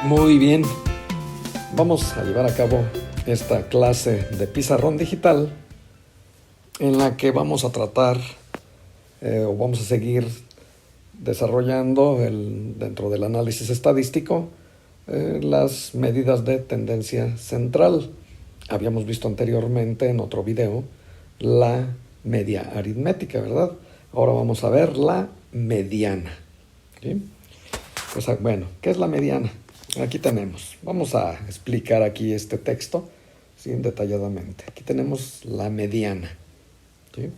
Muy bien, vamos a llevar a cabo esta clase de pizarrón digital en la que vamos a tratar o vamos a seguir desarrollando dentro del análisis estadístico las medidas de tendencia central. Habíamos visto anteriormente en otro video la media aritmética, ¿verdad? Ahora vamos a ver la mediana. ¿Sí? Pues bueno, ¿qué es la mediana? Aquí tenemos, vamos a explicar aquí este texto, ¿sí?, detalladamente. Aquí tenemos la mediana, ¿sí?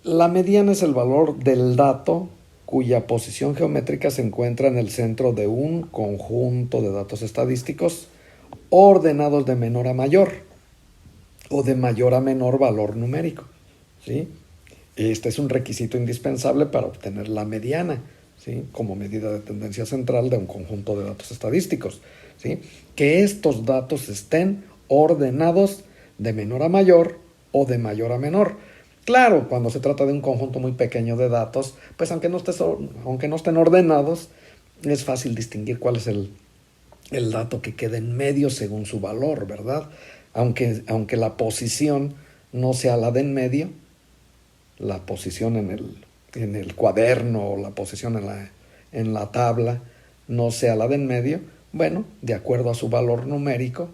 La mediana es el valor del dato cuya posición geométrica se encuentra en el centro de un conjunto de datos estadísticos ordenados de menor a mayor o de mayor a menor valor numérico, ¿sí? Este es un requisito indispensable para obtener la mediana, ¿sí?, como medida de tendencia central de un conjunto de datos estadísticos, ¿sí? Que estos datos estén ordenados de menor a mayor o de mayor a menor. Claro, cuando se trata de un conjunto muy pequeño de datos, pues aunque no estén ordenados, es fácil distinguir cuál es el dato que queda en medio según su valor, ¿verdad? Aunque la posición no sea la de en medio, la posición en el cuaderno o la posición en la tabla no sea la de en medio, bueno, de acuerdo a su valor numérico,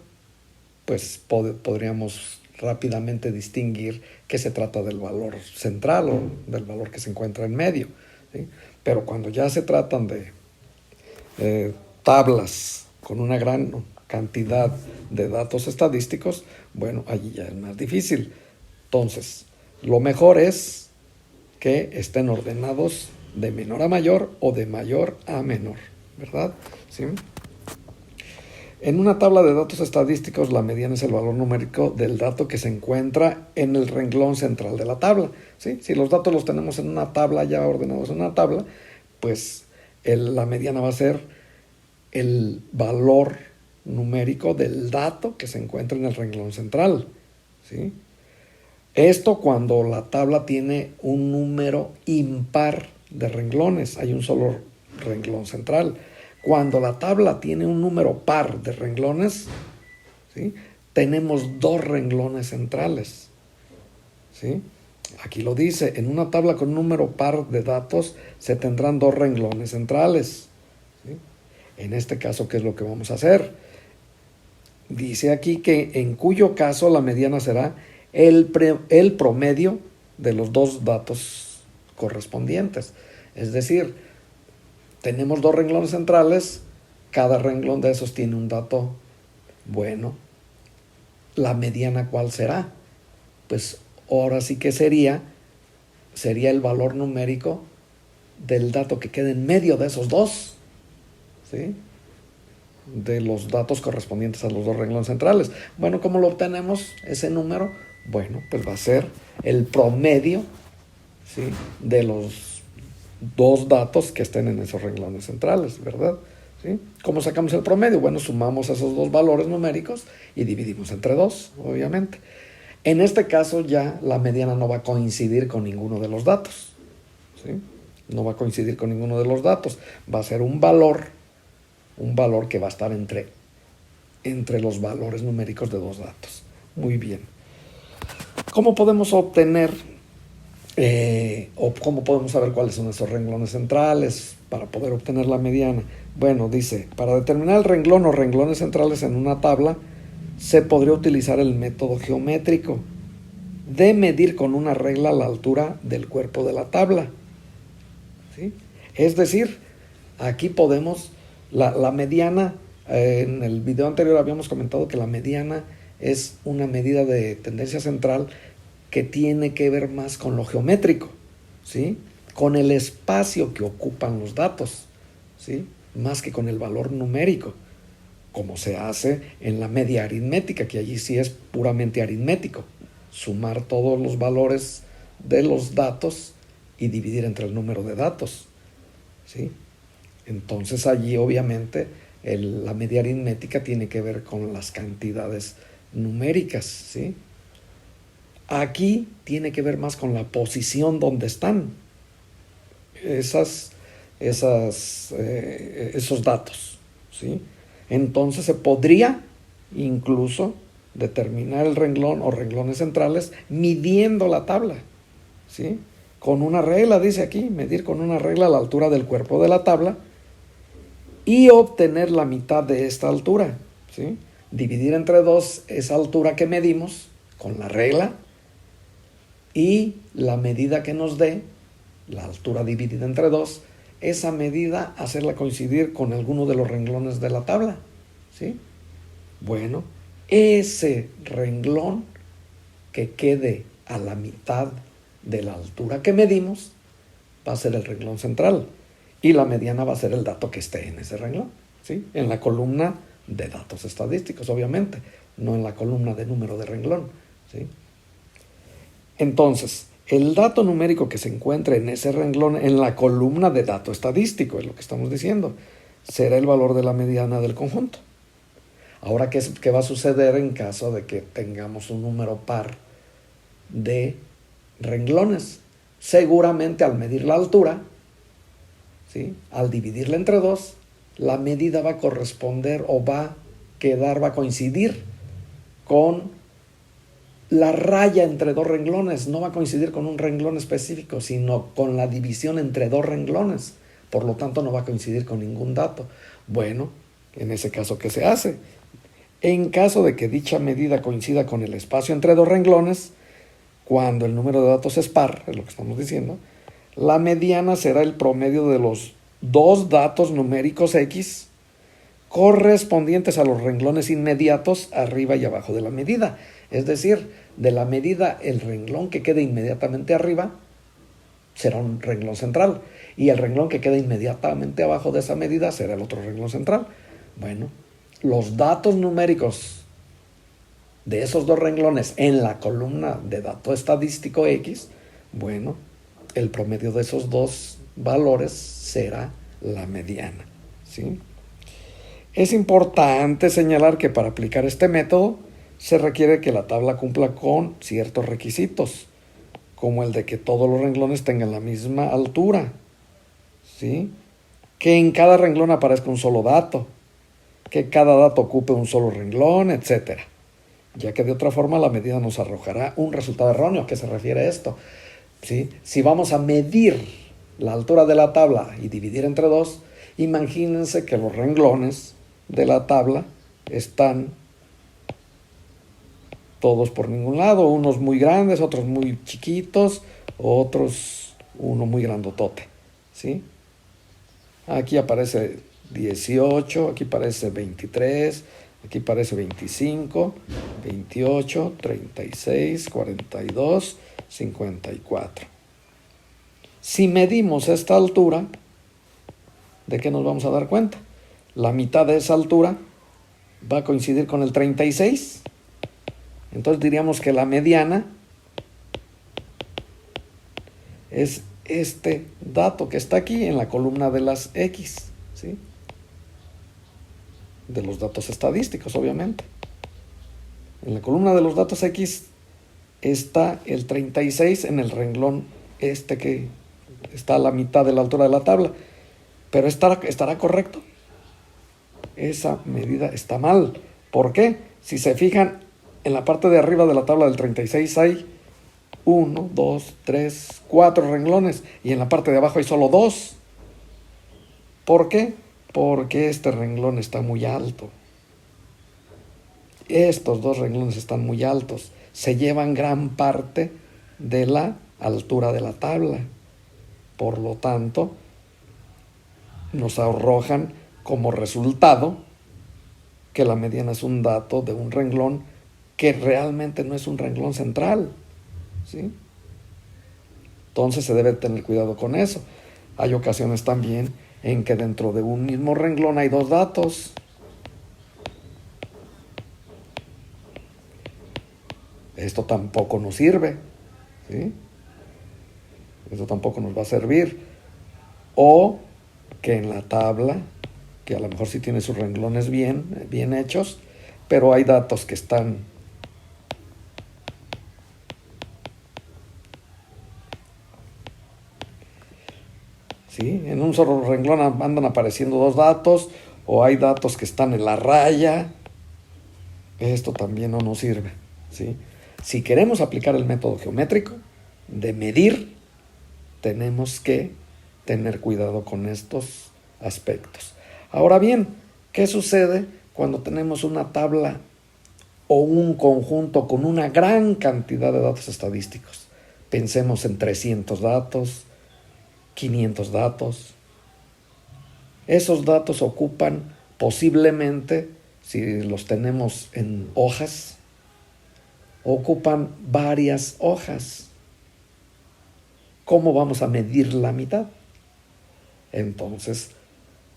pues podríamos rápidamente distinguir que se trata del valor central o del valor que se encuentra en medio, ¿sí? Pero cuando ya se tratan de tablas con una gran cantidad de datos estadísticos, bueno, allí ya es más difícil. Entonces, lo mejor es que estén ordenados de menor a mayor o de mayor a menor, ¿verdad? ¿Sí? En una tabla de datos estadísticos, la mediana es el valor numérico del dato que se encuentra en el renglón central de la tabla, ¿sí? Si los datos los tenemos en una tabla, ya ordenados en una tabla, pues la mediana va a ser el valor numérico del dato que se encuentra en el renglón central, ¿sí? Esto cuando la tabla tiene un número impar de renglones, hay un solo renglón central. Cuando la tabla tiene un número par de renglones, ¿sí?, tenemos dos renglones centrales, ¿sí? Aquí lo dice, en una tabla con un número par de datos se tendrán dos renglones centrales, ¿sí? En este caso, ¿qué es lo que vamos a hacer? Dice aquí que en cuyo caso la mediana será el promedio de los dos datos correspondientes. Es decir, tenemos dos renglones centrales, cada renglón de esos tiene un dato bueno. ¿La mediana cuál será? Pues ahora sí que sería el valor numérico del dato que quede en medio de esos dos, ¿sí?, de los datos correspondientes a los dos renglones centrales. Bueno, ¿cómo lo obtenemos ese número? Bueno, pues va a ser el promedio, ¿sí?, de los dos datos que estén en esos renglones centrales, ¿verdad? ¿Sí? ¿Cómo sacamos el promedio? Bueno, sumamos esos dos valores numéricos y dividimos entre dos, obviamente. En este caso ya la mediana no va a coincidir con ninguno de los datos, ¿sí? No va a coincidir con ninguno de los datos. Va a ser un valor que va a estar entre los valores numéricos de dos datos. Muy bien. ¿Cómo podemos obtener o cómo podemos saber cuáles son esos renglones centrales para poder obtener la mediana? Bueno, dice, para determinar el renglón o renglones centrales en una tabla, se podría utilizar el método geométrico de medir con una regla la altura del cuerpo de la tabla, ¿sí? Es decir, aquí podemos, la mediana, en el video anterior habíamos comentado que la mediana es una medida de tendencia central que tiene que ver más con lo geométrico, ¿sí?, con el espacio que ocupan los datos, ¿sí?, más que con el valor numérico, como se hace en la media aritmética, que allí sí es puramente aritmético, sumar todos los valores de los datos y dividir entre el número de datos, ¿sí? Entonces allí obviamente la media aritmética tiene que ver con las cantidades numéricas, ¿sí? Aquí tiene que ver más con la posición donde están esos datos, ¿sí? Entonces se podría incluso determinar el renglón o renglones centrales midiendo la tabla, ¿sí? Con una regla, dice aquí, medir con una regla la altura del cuerpo de la tabla y obtener la mitad de esta altura, ¿sí? Dividir entre 2 esa altura que medimos con la regla y la medida que nos dé, la altura dividida entre 2, esa medida hacerla coincidir con alguno de los renglones de la tabla, ¿sí? Bueno, ese renglón que quede a la mitad de la altura que medimos va a ser el renglón central y la mediana va a ser el dato que esté en ese renglón, ¿sí? En la columna de datos estadísticos, obviamente, no en la columna de número de renglón, ¿sí? Entonces, el dato numérico que se encuentre en ese renglón, en la columna de dato estadístico, es lo que estamos diciendo, será el valor de la mediana del conjunto. Ahora, ¿qué va a suceder en caso de que tengamos un número par de renglones? Seguramente al medir la altura, ¿sí? Al dividirla entre 2, la medida va a corresponder o va a coincidir con la raya entre 2 renglones. No va a coincidir con un renglón específico, sino con la división entre 2 renglones. Por lo tanto, no va a coincidir con ningún dato. Bueno, en ese caso, ¿qué se hace? En caso de que dicha medida coincida con el espacio entre 2 renglones, cuando el número de datos es par, es lo que estamos diciendo, la mediana será el promedio de los 2 datos numéricos X correspondientes a los renglones inmediatos arriba y abajo de la medida. Es decir, de la medida, el renglón que quede inmediatamente arriba será un renglón central y el renglón que quede inmediatamente abajo de esa medida será el otro renglón central. Bueno, los datos numéricos de esos 2 renglones en la columna de dato estadístico X, bueno, el promedio de esos 2 valores será la mediana, ¿sí? Es importante señalar que para aplicar este método se requiere que la tabla cumpla con ciertos requisitos, como el de que todos los renglones tengan la misma altura, ¿sí? Que en cada renglón aparezca un solo dato, que cada dato ocupe un solo renglón, etc. Ya que de otra forma la medida nos arrojará un resultado erróneo. ¿A qué se refiere esto? ¿Sí? Si vamos a medir la altura de la tabla y dividir entre 2, imagínense que los renglones de la tabla están todos por ningún lado, unos muy grandes, otros muy chiquitos, otros uno muy grandotote, ¿sí? Aquí aparece 18, aquí aparece 23, aquí aparece 25, 28, 36, 42, 54. Si medimos esta altura, ¿de qué nos vamos a dar cuenta? La mitad de esa altura va a coincidir con el 36. Entonces diríamos que la mediana es este dato que está aquí en la columna de las X, ¿sí? De los datos estadísticos, obviamente. En la columna de los datos X está el 36 en el renglón este que está a la mitad de la altura de la tabla. Pero ¿estará correcto? Esa medida está mal. ¿Por qué? Si se fijan, en la parte de arriba de la tabla del 36 hay 1, 2, 3, 4 renglones y en la parte de abajo hay solo 2. ¿Por qué? Porque este renglón está muy alto. Estos 2 renglones están muy altos. Se llevan gran parte de la altura de la tabla. Por lo tanto, nos arrojan como resultado que la mediana es un dato de un renglón que realmente no es un renglón central, ¿sí? Entonces se debe tener cuidado con eso. Hay ocasiones también en que dentro de un mismo renglón hay 2 datos. Esto tampoco nos sirve, ¿sí? Esto tampoco nos va a servir. O que en la tabla, que a lo mejor sí tiene sus renglones bien hechos, pero hay datos que están ¿sí? En un solo renglón andan apareciendo 2 datos, o hay datos que están en la raya. Esto también no nos sirve, ¿sí? Si queremos aplicar el método geométrico de medir, tenemos que tener cuidado con estos aspectos. Ahora bien, ¿qué sucede cuando tenemos una tabla o un conjunto con una gran cantidad de datos estadísticos? Pensemos en 300 datos, 500 datos. Esos datos ocupan posiblemente, si los tenemos en hojas, ocupan varias hojas. ¿Cómo vamos a medir la mitad? Entonces,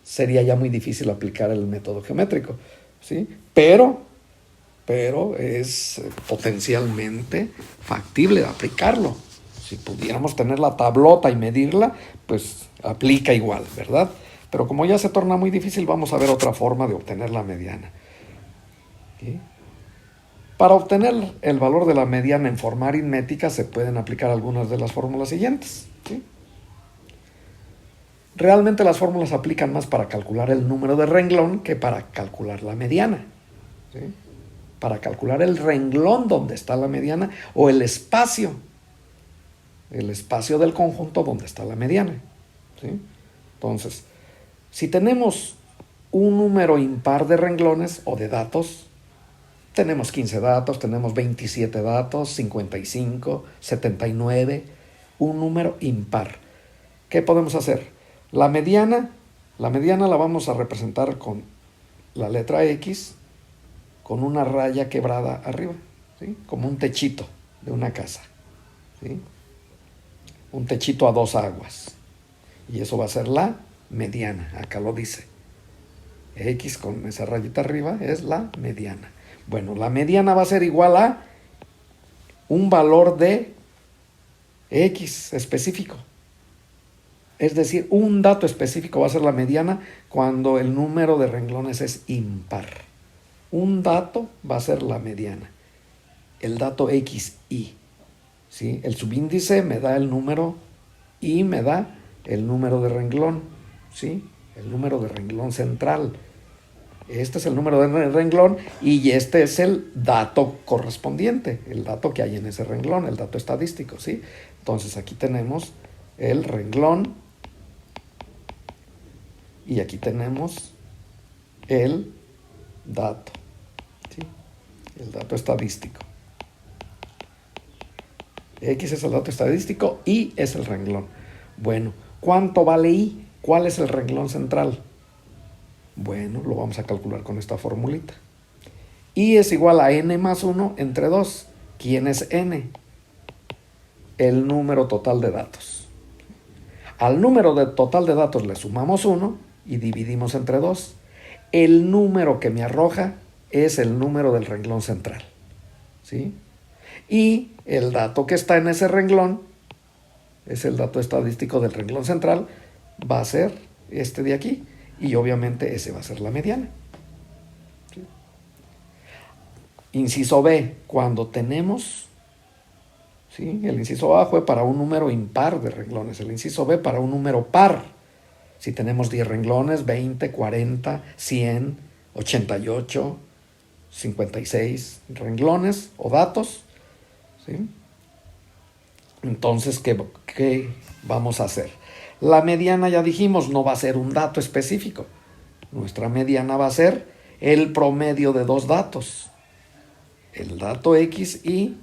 sería ya muy difícil aplicar el método geométrico, ¿sí? Pero es potencialmente factible aplicarlo. Si pudiéramos tener la tablota y medirla, pues aplica igual, ¿verdad? Pero como ya se torna muy difícil, vamos a ver otra forma de obtener la mediana. ¿Sí? Para obtener el valor de la mediana en forma aritmética se pueden aplicar algunas de las fórmulas siguientes, ¿sí? Realmente las fórmulas se aplican más para calcular el número de renglón que para calcular la mediana, ¿sí? Para calcular el renglón donde está la mediana o el espacio del conjunto donde está la mediana, ¿sí? Entonces, si tenemos un número impar de renglones o de datos, tenemos 15 datos, tenemos 27 datos, 55, 79, un número impar. ¿Qué podemos hacer? La mediana la vamos a representar con la letra X, con una raya quebrada arriba, ¿sí? Como un techito de una casa, ¿sí? Un techito a dos aguas. Y eso va a ser la mediana, acá lo dice. X con esa rayita arriba es la mediana. Bueno, la mediana va a ser igual a un valor de X específico. Es decir, un dato específico va a ser la mediana cuando el número de renglones es impar. Un dato va a ser la mediana. El dato XY, ¿sí? El subíndice me da el número y me da el número de renglón, ¿sí? El número de renglón central. Este es el número de renglón y este es el dato correspondiente, el dato que hay en ese renglón, el dato estadístico, ¿sí? Entonces aquí tenemos el renglón y aquí tenemos el dato, ¿sí? El dato estadístico. X es el dato estadístico, Y es el renglón. Bueno, ¿cuánto vale Y? ¿Cuál es el renglón central? Bueno, lo vamos a calcular con esta formulita. Y es igual a n más 1 entre 2. ¿Quién es n? El número total de datos. Al número total de datos le sumamos 1 y dividimos entre 2. El número que me arroja es el número del renglón central, ¿sí? Y el dato que está en ese renglón, es el dato estadístico del renglón central, va a ser este de aquí. Y obviamente ese va a ser la mediana, ¿sí? Inciso B, cuando tenemos, ¿sí? El inciso A fue para un número impar de renglones, el inciso B para un número par. Si tenemos 10 renglones, 20, 40, 100, 88, 56 renglones o datos, ¿sí? Entonces, ¿qué vamos a hacer? La mediana, ya dijimos, no va a ser un dato específico. Nuestra mediana va a ser el promedio de dos datos. El dato XY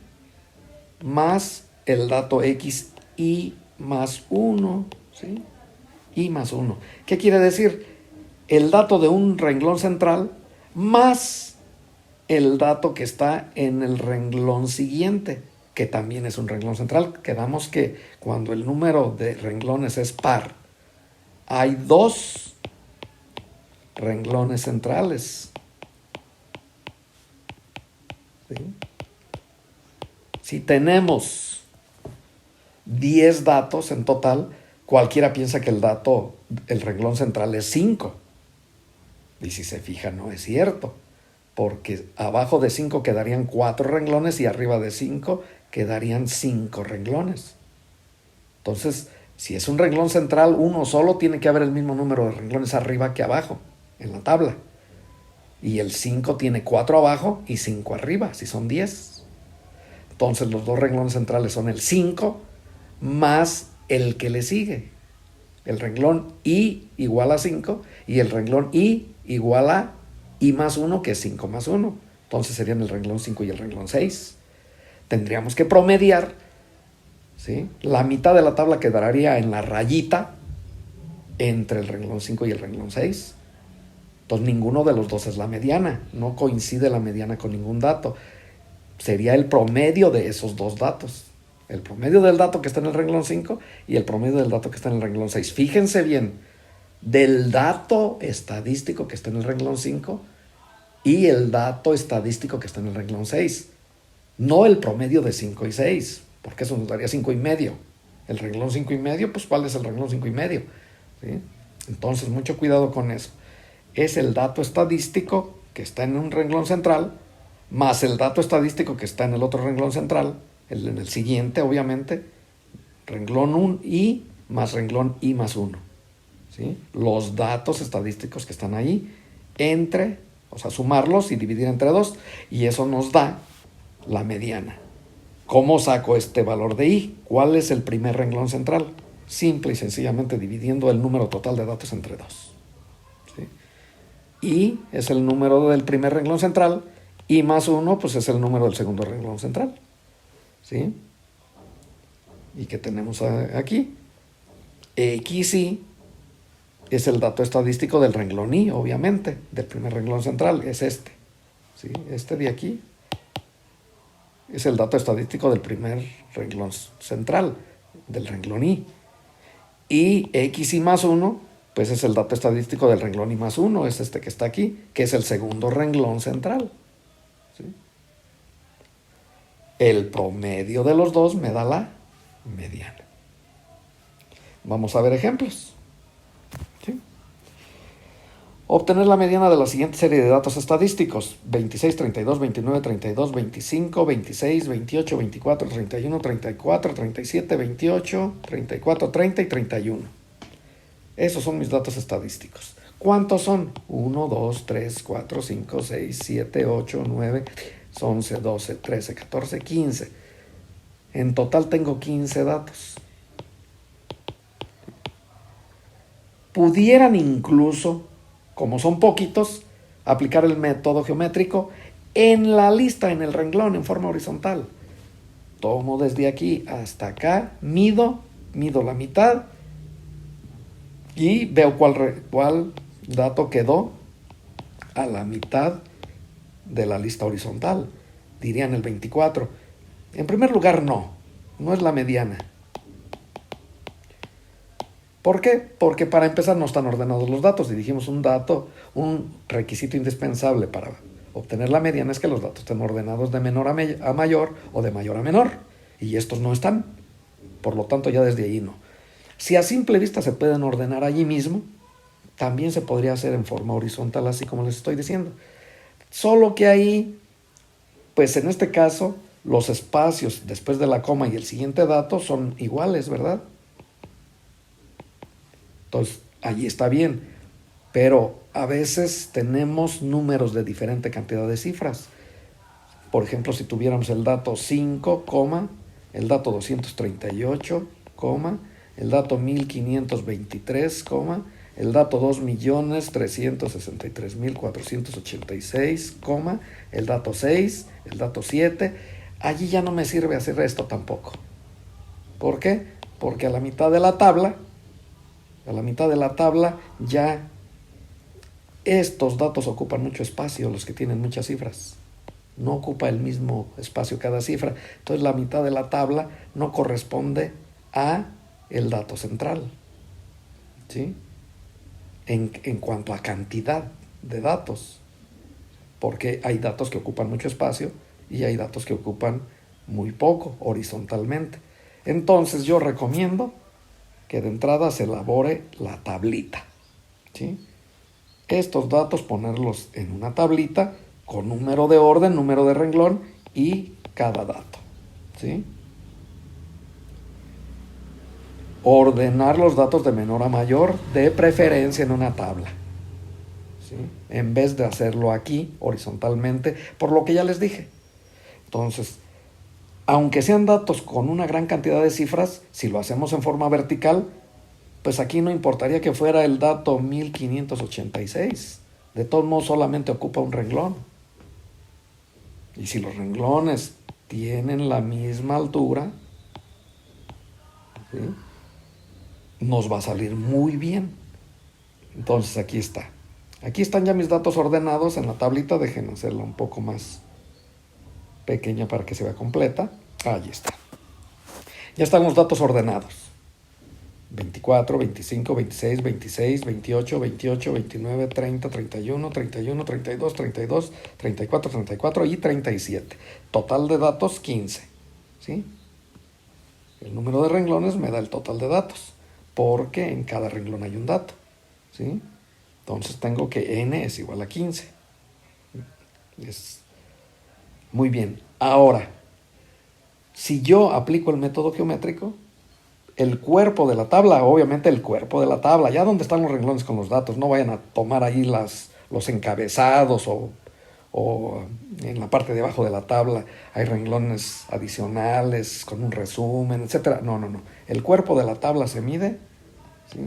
más el dato XY más 1, ¿sí? Y más 1. ¿Qué quiere decir? El dato de un renglón central más el dato que está en el renglón siguiente, que también es un renglón central. Quedamos que cuando el número de renglones es par, hay dos renglones centrales, ¿sí? Si tenemos 10 datos en total, cualquiera piensa que el renglón central es 5. Y si se fija, no es cierto, porque abajo de 5 quedarían 4 renglones y arriba de 5 quedarían 5 renglones. Entonces, si es un renglón central, uno solo, tiene que haber el mismo número de renglones arriba que abajo. en la tabla. Y el 5 tiene 4 abajo y 5 arriba, si son 10. Entonces los dos renglones centrales son el 5 más el que le sigue. El renglón I igual a 5 y el renglón I igual a I más 1, que es 5 más 1. Entonces serían el renglón 5 y el renglón 6. Tendríamos que promediar, ¿sí? La mitad de la tabla quedaría en la rayita entre el renglón 5 y el renglón 6. Entonces ninguno de los dos es la mediana. No coincide la mediana con ningún dato. Sería el promedio de esos dos datos. El promedio del dato que está en el renglón 5 y el promedio del dato que está en el renglón 6. Fíjense bien, del dato estadístico que está en el renglón 5 y el dato estadístico que está en el renglón 6. No el promedio de 5 y 6, porque eso nos daría 5 y medio. El renglón 5 y medio, pues ¿cuál es el renglón 5 y medio? ¿Sí? Entonces, mucho cuidado con eso. Es el dato estadístico que está en un renglón central, más el dato estadístico que está en el otro renglón central, en el siguiente, obviamente, renglón 1 y más renglón I más 1. ¿Sí? Los datos estadísticos que están ahí, o sea, sumarlos y dividir entre 2, y eso nos da la mediana. ¿Cómo saco este valor de I? ¿Cuál es el primer renglón central? Simple y sencillamente dividiendo el número total de datos entre 2. ¿Sí? I es el número del primer renglón central, I más 1 pues es el número del segundo renglón central. ¿Sí? ¿Y qué tenemos aquí? XI es el dato estadístico del renglón I, obviamente, del primer renglón central, es este. ¿Sí? Este de aquí es el dato estadístico del primer renglón central, del renglón I. Y XI más 1, pues es el dato estadístico del renglón I más 1, es este que está aquí, que es el segundo renglón central. ¿Sí? El promedio de los dos me da la mediana. Vamos a ver ejemplos. ¿Sí? Obtener la mediana de la siguiente serie de datos estadísticos: 26, 32, 29, 32, 25, 26, 28, 24, 31, 34, 37, 28, 34, 30 y 31. Esos son mis datos estadísticos. ¿Cuántos son? 1, 2, 3, 4, 5, 6, 7, 8, 9, 11, 12, 13, 14, 15. En total tengo 15 datos. Pudieran incluso, como son poquitos, aplicar el método geométrico en la lista, en el renglón, en forma horizontal. Tomo desde aquí hasta acá, mido la mitad y veo cuál dato quedó a la mitad de la lista horizontal. Dirían el 24. En primer lugar, no es la mediana. ¿Por qué? Porque para empezar no están ordenados los datos. Y dijimos un requisito indispensable para obtener la mediana es que los datos estén ordenados de menor a mayor o de mayor a menor. Y estos no están. Por lo tanto, ya desde ahí no. Si a simple vista se pueden ordenar allí mismo, también se podría hacer en forma horizontal, así como les estoy diciendo. Solo que ahí, pues en este caso, los espacios después de la coma y el siguiente dato son iguales, ¿verdad? Entonces, allí está bien, pero a veces tenemos números de diferente cantidad de cifras. Por ejemplo, si tuviéramos el dato 5, el dato 238, el dato 1523, el dato 2.363.486, el dato 6, el dato 7, allí ya no me sirve hacer esto tampoco. ¿Por qué? Porque a la mitad de la tabla ya estos datos ocupan mucho espacio, los que tienen muchas cifras. No ocupa el mismo espacio cada cifra. Entonces la mitad de la tabla no corresponde a el dato central. ¿Sí? En cuanto a cantidad de datos. Porque hay datos que ocupan mucho espacio y hay datos que ocupan muy poco horizontalmente. Entonces yo recomiendo que de entrada se elabore la tablita. ¿Sí? Estos datos ponerlos en una tablita con número de orden, número de renglón y cada dato. ¿Sí? Ordenar los datos de menor a mayor, de preferencia en una tabla. ¿sí? En vez de hacerlo aquí horizontalmente, por lo que ya les dije. Entonces, aunque sean datos con una gran cantidad de cifras, si lo hacemos en forma vertical, pues aquí no importaría que fuera el dato 1586. De todos modos, solamente ocupa un renglón. Y si los renglones tienen la misma altura, ¿sí?, nos va a salir muy bien. Entonces aquí está. Aquí están ya mis datos ordenados en la tablita. Déjenme hacerla un poco más pequeña para que se vea completa. Ahí está. Ya están los datos ordenados. 24, 25, 26, 26, 28, 28, 29, 30, 31, 31, 32, 32, 34, 34 y 37. Total de datos 15. ¿Sí? El número de renglones me da el total de datos, porque en cada renglón hay un dato. ¿Sí? Entonces tengo que n es igual a 15. Muy bien. Ahora, si yo aplico el método geométrico, el cuerpo de la tabla, obviamente el cuerpo de la tabla, ya donde están los renglones con los datos, no vayan a tomar ahí los encabezados o en la parte de abajo de la tabla hay renglones adicionales con un resumen, etcétera. No. El cuerpo de la tabla se mide, ¿sí?,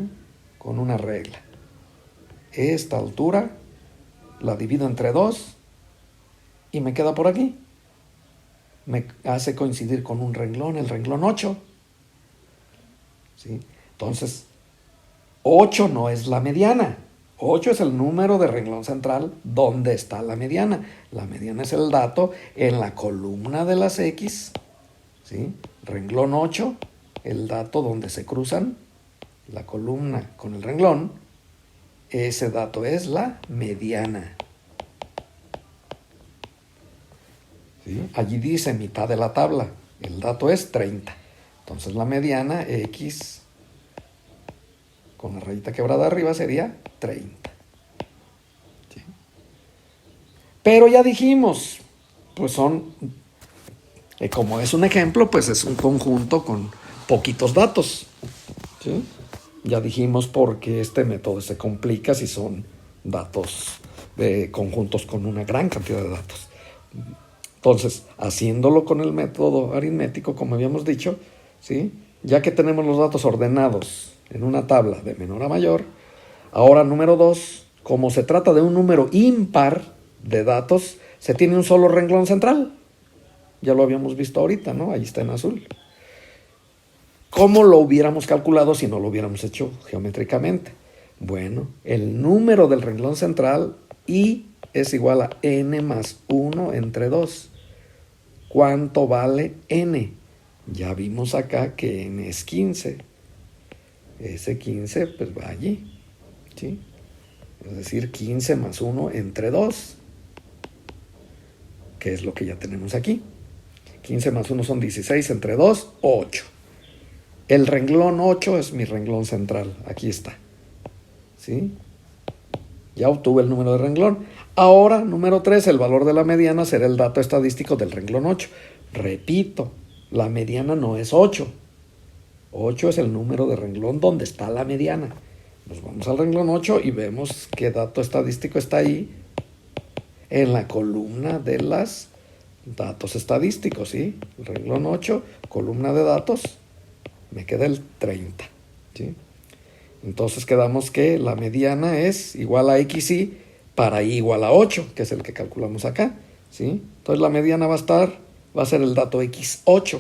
con una regla. Esta altura la divido entre 2 y me queda por aquí. Me hace coincidir con un renglón, el renglón 8. ¿Sí? Entonces, 8 no es la mediana. 8 es el número de renglón central donde está la mediana. La mediana es el dato en la columna de las X. ¿Sí? Renglón 8, el dato donde se cruzan la columna con el renglón. Ese dato es la mediana. ¿Sí? Allí dice mitad de la tabla. El dato es 30. Entonces la mediana X con la rayita quebrada arriba sería 30. ¿Sí? Pero ya dijimos, pues como es un ejemplo, pues es un conjunto con poquitos datos. ¿Sí? Ya dijimos por qué este método se complica si son datos de conjuntos con una gran cantidad de datos. Entonces, haciéndolo con el método aritmético, como habíamos dicho, ¿sí?, ya que tenemos los datos ordenados en una tabla de menor a mayor, ahora número 2, como se trata de un número impar de datos, se tiene un solo renglón central. Ya lo habíamos visto ahorita, ¿no? Ahí está en azul. ¿Cómo lo hubiéramos calculado si no lo hubiéramos hecho geométricamente? Bueno, el número del renglón central I es igual a n más 1 entre 2. ¿Cuánto vale n? Ya vimos acá que n es 15. Ese 15 pues va allí. ¿Sí? Es decir, 15 más 1 entre 2. Que es lo que ya tenemos aquí. 15 más 1 son 16 entre 2, 8. El renglón 8 es mi renglón central. Aquí está. ¿Sí? Ya obtuve el número de renglón. Ahora, número 3, el valor de la mediana será el dato estadístico del renglón 8. Repito, la mediana no es 8. 8 es el número de renglón donde está la mediana. Nos vamos al renglón 8 y vemos qué dato estadístico está ahí en la columna de los datos estadísticos, ¿sí? El renglón 8, columna de datos, me queda el 30, ¿sí? Entonces quedamos que la mediana es igual a XY para I igual a 8, que es el que calculamos acá, ¿sí? Entonces la mediana va a ser el dato X8.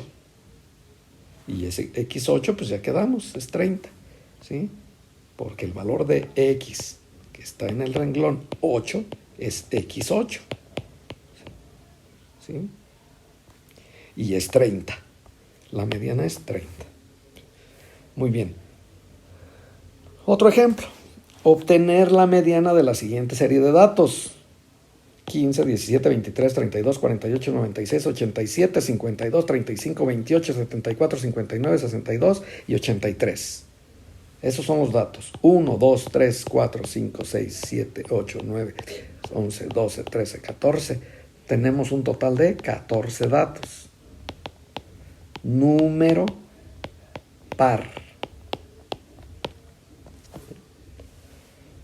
Y ese X8 pues ya quedamos, es 30, ¿sí? Porque el valor de X que está en el renglón 8 es X8, ¿sí? Y es 30. La mediana es 30. Muy bien. Otro ejemplo. Obtener la mediana de la siguiente serie de datos. 15, 17, 23, 32, 48, 96, 87, 52, 35, 28, 74, 59, 62 y 83. Esos son los datos. 1, 2, 3, 4, 5, 6, 7, 8, 9, 10, 11, 12, 13, 14. Tenemos un total de 14 datos. Número par.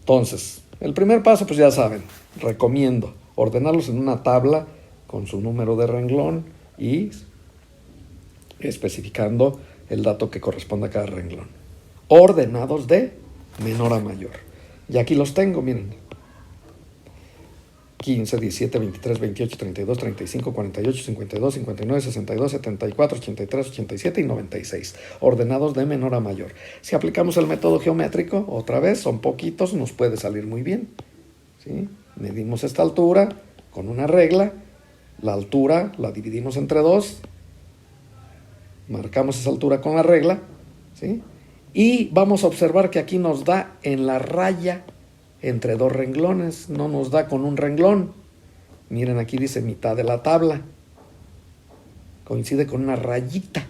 Entonces, El primer paso, pues ya saben, recomiendo ordenarlos en una tabla con su número de renglón y especificando el dato que corresponde a cada renglón. Ordenados de menor a mayor. Y aquí los tengo, miren. 15, 17, 23, 28, 32, 35, 48, 52, 59, 62, 74, 83, 87 y 96. Ordenados de menor a mayor. Si aplicamos el método geométrico, otra vez, son poquitos, nos puede salir muy bien. ¿Sí? Medimos esta altura con una regla. La altura la dividimos entre 2. Marcamos esa altura con la regla. ¿Sí? Y vamos a observar que aquí nos da en la raya entre 2 renglones, no nos da con un renglón. Miren, aquí dice mitad de la tabla. Coincide con una rayita.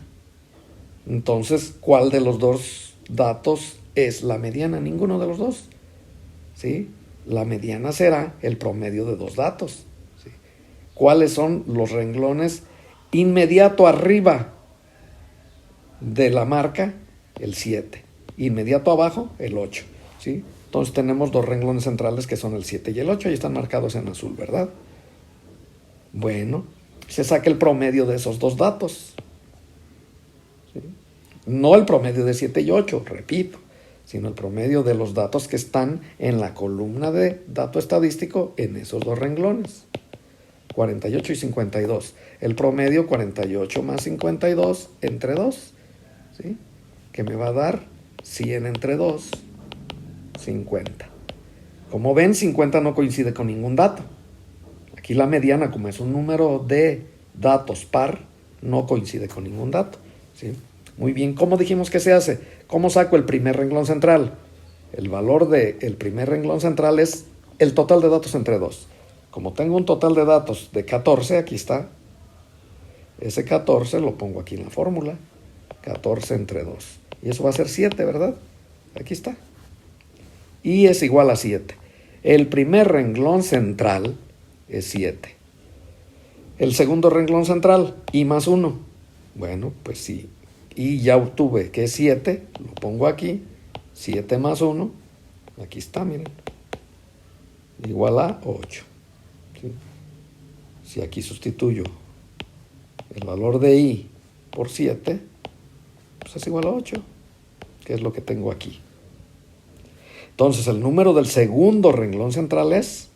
Entonces, ¿cuál de los 2 datos es la mediana? Ninguno de los 2. ¿Sí? La mediana será el promedio de 2 datos. ¿Sí? ¿Cuáles son los renglones inmediato arriba de la marca? El 7. Inmediato abajo, el 8. ¿Sí? Entonces tenemos 2 renglones centrales que son el 7 y el 8 y están marcados en azul, ¿verdad? Bueno, se saca el promedio de esos 2 datos. ¿Sí? No el promedio de 7 y 8, repito, sino el promedio de los datos que están en la columna de dato estadístico en esos 2 renglones. 48 y 52. El promedio 48 más 52 entre 2. ¿Sí? Que me va a dar 100 entre 2. 50. Como ven, 50 no coincide con ningún dato. Aquí la mediana, como es un número de datos par, no coincide con ningún dato. ¿Sí? Muy bien, ¿cómo dijimos que se hace? ¿Cómo saco el primer renglón central? El valor del primer renglón central es el total de datos entre 2. Como tengo un total de datos de 14, aquí está. Ese 14 lo pongo aquí en la fórmula. 14 entre 2. Y eso va a ser 7, ¿verdad? Aquí está. Y es igual a 7. El primer renglón central es 7. El segundo renglón central, I más 1. Bueno, pues sí. Y ya obtuve que es 7. Lo pongo aquí. 7 más 1. Aquí está, miren. Igual a 8. ¿Sí? Si aquí sustituyo el valor de I por 7, pues es igual a 8. Que es lo que tengo aquí. Entonces, el número del segundo renglón central es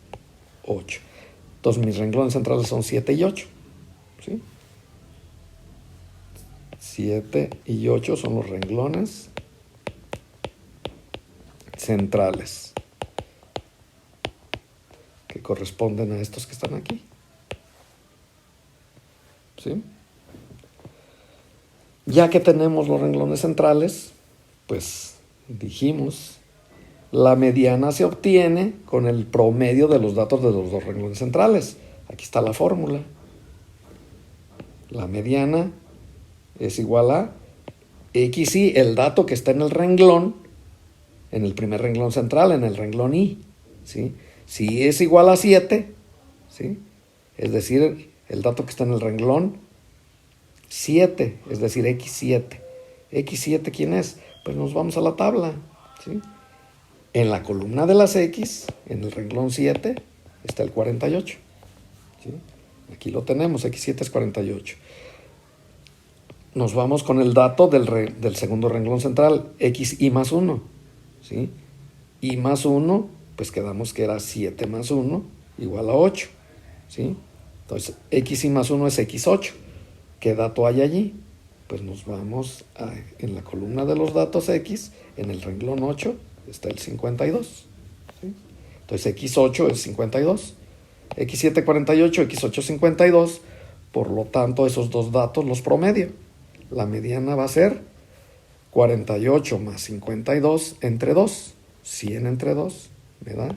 8. Entonces, mis renglones centrales son 7 y 8. ¿Sí? 7 y 8 son los renglones centrales que corresponden a estos que están aquí. ¿Sí? Ya que tenemos los renglones centrales, pues dijimos, la mediana se obtiene con el promedio de los datos de los 2 renglones centrales. Aquí está la fórmula. La mediana es igual a XY, el dato que está en el renglón, en el primer renglón central, en el renglón I. ¿Sí? Si es igual a 7, ¿sí? Es decir, el dato que está en el renglón 7, es decir, X7. ¿X7 quién es? Pues nos vamos a la tabla. ¿Sí? En la columna de las X, en el renglón 7, está el 48. ¿Sí? Aquí lo tenemos, X7 es 48. Nos vamos con el dato del segundo renglón central, XY más 1. ¿Sí? Y más 1, pues quedamos que era 7 más 1 igual a 8. ¿Sí? Entonces, XY más 1 es X8. ¿Qué dato hay allí? Pues nos vamos en la columna de los datos X, en el renglón 8, está el 52. ¿Sí? Entonces, X8 es 52. X7 48, X8 52. Por lo tanto, esos 2 datos los promedio. La mediana va a ser 48 más 52 entre 2. 100 entre 2 me da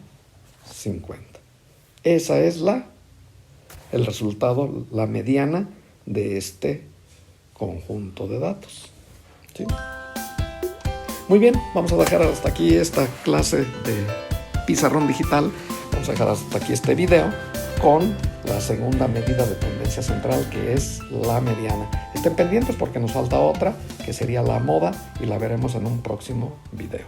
50. Esa es el resultado, la mediana de este conjunto de datos. ¿Sí? Muy bien, vamos a dejar hasta aquí esta clase de pizarrón digital. Vamos a dejar hasta aquí este video con la segunda medida de tendencia central, que es la mediana. Estén pendientes porque nos falta otra, que sería la moda, y la veremos en un próximo video.